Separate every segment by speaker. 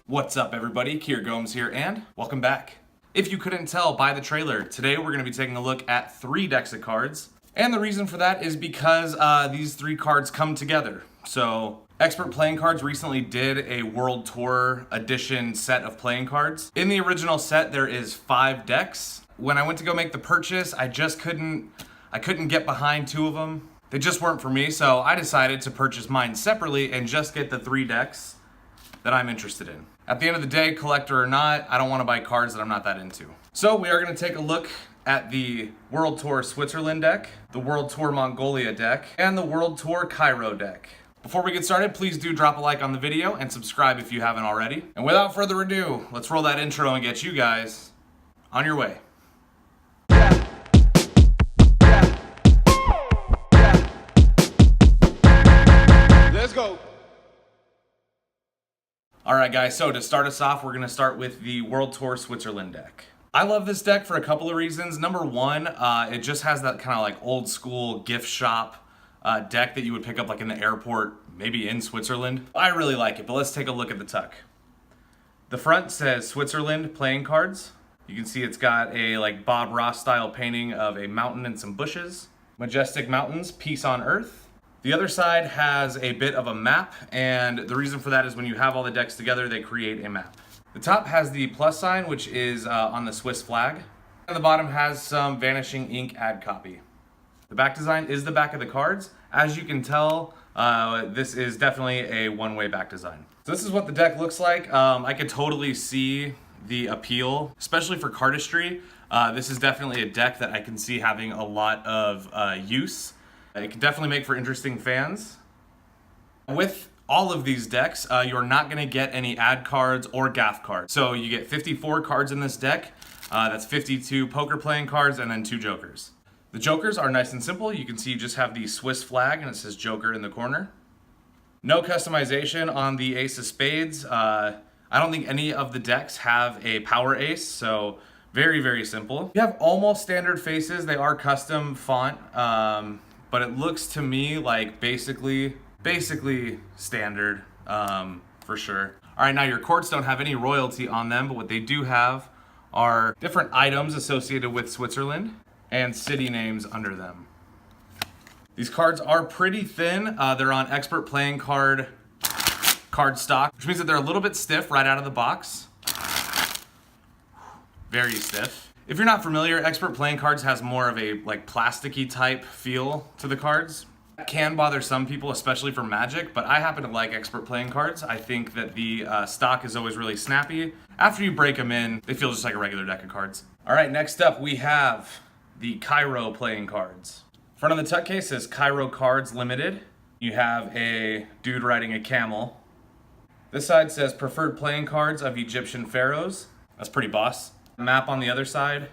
Speaker 1: What's up everybody, Kier Gomes here and welcome back. If you couldn't tell by the trailer, today we're going to be taking a look at 3 decks of cards. And the reason for that is because these 3 cards come together. So Expert Playing Cards recently did a World Tour edition set of playing cards. In the original set there is 5 decks. When I went to go make the purchase, I couldn't get behind 2 of them. They just weren't for me, so I decided to purchase mine separately and just get the 3 decks that I'm interested in. At the end of the day, collector or not, I don't want to buy cards that I'm not that into. So we are going to take a look at the World Tour Switzerland deck, the World Tour Mongolia deck, and the World Tour Cairo deck. Before we get started, please do drop a like on the video and subscribe if you haven't already. And without further ado, let's roll that intro and get you guys on your way.
Speaker 2: Let's go.
Speaker 1: Alright guys, so to start us off, we're going to start with the World Tour Switzerland deck. I love this deck for a couple of reasons. Number one, it just has that kind of like old school gift shop deck that you would pick up like in the airport, maybe in Switzerland. I really like it, but let's take a look at the tuck. The front says Switzerland playing cards. You can see it's got a like Bob Ross style painting of a mountain and some bushes. Majestic mountains, peace on earth. The other side has a bit of a map, and the reason for that is when you have all the decks together, they create a map. The top has the plus sign, which is on the Swiss flag, and the bottom has some Vanishing Ink ad copy. The back design is the back of the cards. As you can tell, this is definitely a one-way back design. So this is what the deck looks like. I could totally see the appeal, especially for cardistry. This is definitely a deck that I can see having a lot of use. It can definitely make for interesting fans. With all of these decks, you're not going to get any ad cards or gaff cards. So you get 54 cards in this deck. That's 52 poker playing cards and then 2 jokers. The jokers are nice and simple. You can see you just have the Swiss flag and it says Joker in the corner. No customization on the Ace of Spades. I don't think any of the decks have a power ace, so very, very simple. You have almost standard faces. They are custom font. But it looks to me like basically standard, for sure. All right, now your courts don't have any royalty on them, but what they do have are different items associated with Switzerland and city names under them. These cards are pretty thin. They're on Expert Playing card stock, which means that they're a little bit stiff right out of the box. Very stiff. If you're not familiar, Expert Playing Cards has more of a like plasticky type feel to the cards. That can bother some people, especially for Magic, but I happen to like Expert Playing Cards. I think that the stock is always really snappy. After you break them in, they feel just like a regular deck of cards. All right, next up we have the Cairo playing cards. Front of the tuck case says Cairo Cards Limited. You have a dude riding a camel. This side says Preferred Playing Cards of Egyptian Pharaohs. That's pretty boss. Map on the other side,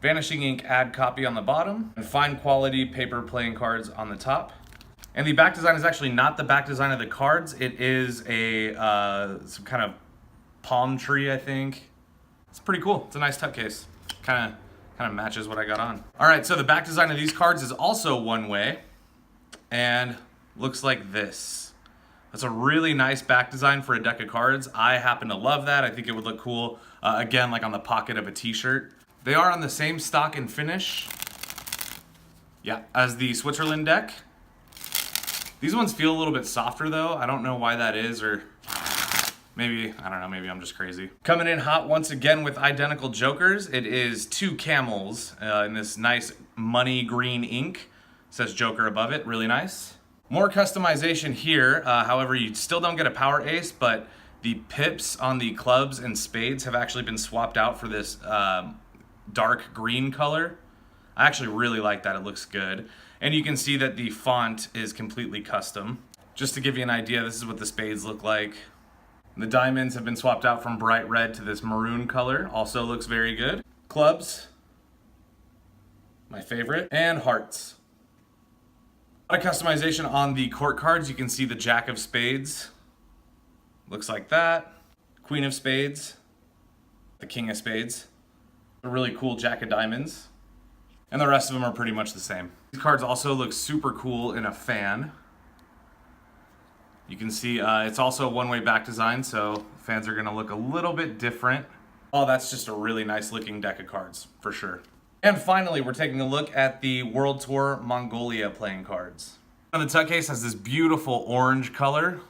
Speaker 1: Vanishing Ink ad copy on the bottom, and fine quality paper playing cards on the top. And the back design is actually not the back design of the cards. It is a some kind of palm tree, I think. It's pretty cool. It's a nice tuck case. Kind of matches what I got on. All right, so the back design of these cards is also one way, and looks like this. That's a really nice back design for a deck of cards. I happen to love that. I think it would look cool, again, like on the pocket of a t-shirt. They are on the same stock and finish, yeah, as the Switzerland deck. These ones feel a little bit softer though. I don't know why that is, or maybe, I don't know, maybe I'm just crazy. Coming in hot once again with identical jokers. It is 2 camels in this nice money green ink. It says Joker above it, really nice. More customization here, however, you still don't get a power ace, but the pips on the clubs and spades have actually been swapped out for this dark green color. I actually really like that, it looks good. And you can see that the font is completely custom. Just to give you an idea, this is what the spades look like. The diamonds have been swapped out from bright red to this maroon color, also looks very good. Clubs, my favorite, and hearts. A lot of customization on the court cards. You can see the Jack of Spades. Looks like that. Queen of Spades. The King of Spades. A really cool Jack of Diamonds. And the rest of them are pretty much the same. These cards also look super cool in a fan. You can see it's also a one-way back design, so fans are gonna look a little bit different. Oh, that's just a really nice looking deck of cards, for sure. And finally, we're taking a look at the World Tour Mongolia playing cards. And the tuck case has this beautiful orange color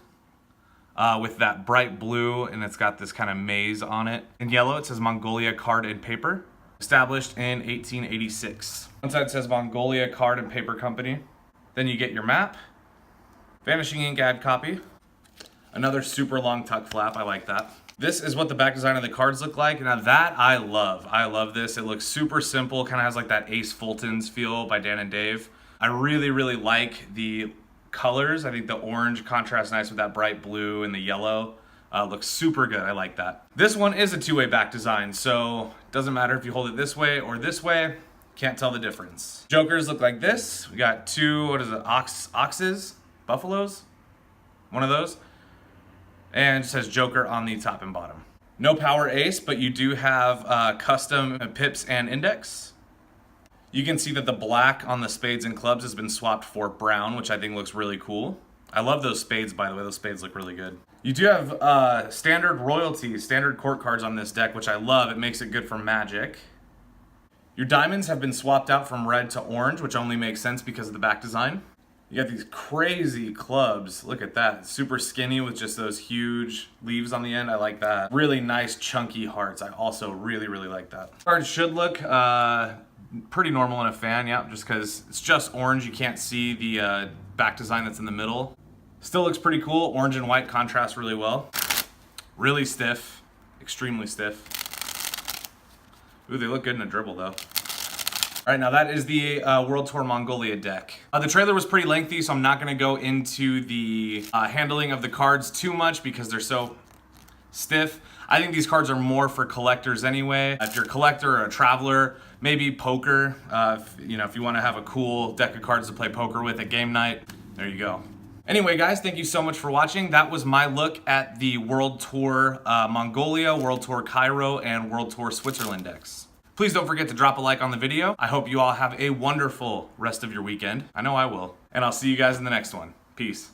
Speaker 1: with that bright blue, and it's got this kind of maze on it. In yellow, it says Mongolia Card and Paper, established in 1886. One side says Mongolia Card and Paper Company. Then you get your map, Vanishing Ink ad copy, another super long tuck flap, I like that. This is what the back design of the cards look like. Now that I love. I love this. It looks super simple, kind of has like that Ace Fulton's feel by Dan and Dave. I really, really like the colors. I think the orange contrasts nice with that bright blue and the yellow. Looks super good, I like that. This one is a two-way back design, so it doesn't matter if you hold it this way or this way, can't tell the difference. Jokers look like this. We got two, what is it, oxes? Buffaloes? One of those. And it says Joker on the top and bottom. No power ace, but you do have custom pips and index. You can see that the black on the spades and clubs has been swapped for brown, which I think looks really cool. I love those spades, by the way. Those spades look really good. You do have standard royalty, standard court cards on this deck, which I love. It makes it good for Magic. Your diamonds have been swapped out from red to orange, which only makes sense because of the back design. You got these crazy clubs. Look at that. Super skinny with just those huge leaves on the end. I like that. Really nice chunky hearts. I also really, really like that. Cards should look pretty normal in a fan, yeah, just because it's just orange. You can't see the back design that's in the middle. Still looks pretty cool. Orange and white contrast really well. Really stiff, extremely stiff. Ooh, they look good in a dribble though. All right, now that is the World Tour Mongolia deck. The trailer was pretty lengthy, so I'm not gonna go into the handling of the cards too much because they're so stiff. I think these cards are more for collectors anyway. If you're a collector or a traveler, maybe poker. If you wanna have a cool deck of cards to play poker with at game night, there you go. Anyway, guys, thank you so much for watching. That was my look at the World Tour Mongolia, World Tour Cairo, and World Tour Switzerland decks. Please don't forget to drop a like on the video. I hope you all have a wonderful rest of your weekend. I know I will. And I'll see you guys in the next one. Peace.